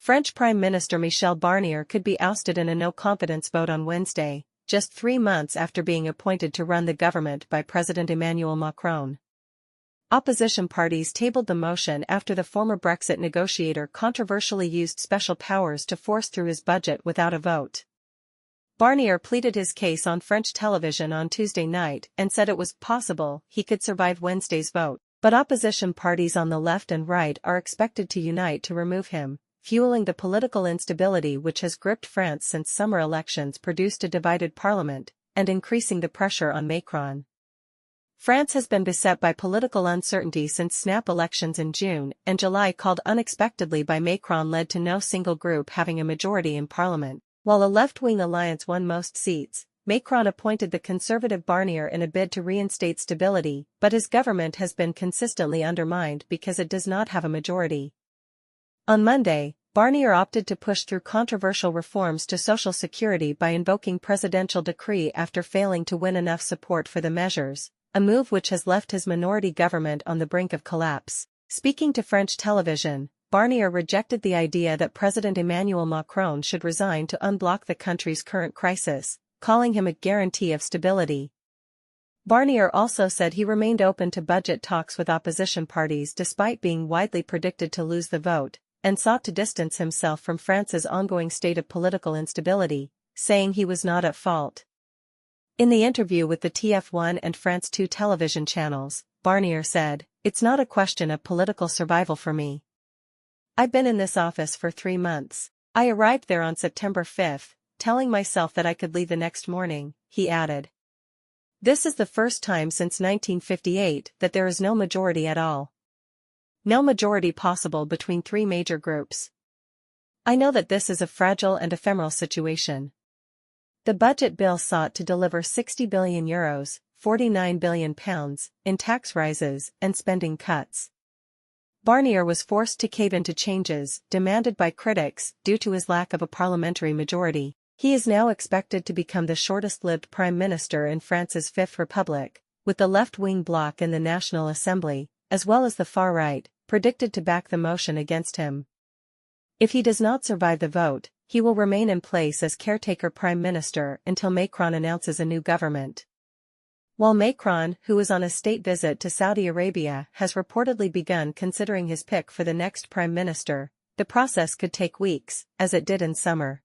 French Prime Minister Michel Barnier could be ousted in a no-confidence vote on Wednesday, just 3 months after being appointed to run the government by President Emmanuel Macron. Opposition parties tabled the motion after the former Brexit negotiator controversially used special powers to force through his budget without a vote. Barnier pleaded his case on French television on Tuesday night and said it was possible he could survive Wednesday's vote, but opposition parties on the left and right are expected to unite to remove him, fueling the political instability which has gripped France since summer elections produced a divided parliament, and increasing the pressure on Macron. France has been beset by political uncertainty since snap elections in June and July called unexpectedly by Macron led to no single group having a majority in parliament. While a left-wing alliance won most seats, Macron appointed the conservative Barnier in a bid to reinstate stability, but his government has been consistently undermined because it does not have a majority. On Monday, Barnier opted to push through controversial reforms to Social Security by invoking presidential decree after failing to win enough support for the measures, a move which has left his minority government on the brink of collapse. Speaking to French television, Barnier rejected the idea that President Emmanuel Macron should resign to unblock the country's current crisis, calling him a guarantee of stability. Barnier also said he remained open to budget talks with opposition parties despite being widely predicted to lose the vote, and sought to distance himself from France's ongoing state of political instability, saying he was not at fault. In the interview with the TF1 and France 2 television channels, Barnier said, "It's not a question of political survival for me. I've been in this office for 3 months. I arrived there on September 5, telling myself that I could leave the next morning," he added. "This is the first time since 1958 that there is no majority at all. No majority possible between 3 major groups. I know that this is a fragile and ephemeral situation." The budget bill sought to deliver €60 billion, £49 billion, in tax rises and spending cuts. Barnier was forced to cave into changes demanded by critics due to his lack of a parliamentary majority. He is now expected to become the shortest-lived prime minister in France's Fifth Republic, with the left-wing bloc in the National Assembly, as well as the far right, predicted to back the motion against him. If he does not survive the vote, he will remain in place as caretaker prime minister until Macron announces a new government. While Macron, who is on a state visit to Saudi Arabia, has reportedly begun considering his pick for the next prime minister, the process could take weeks, as it did in summer.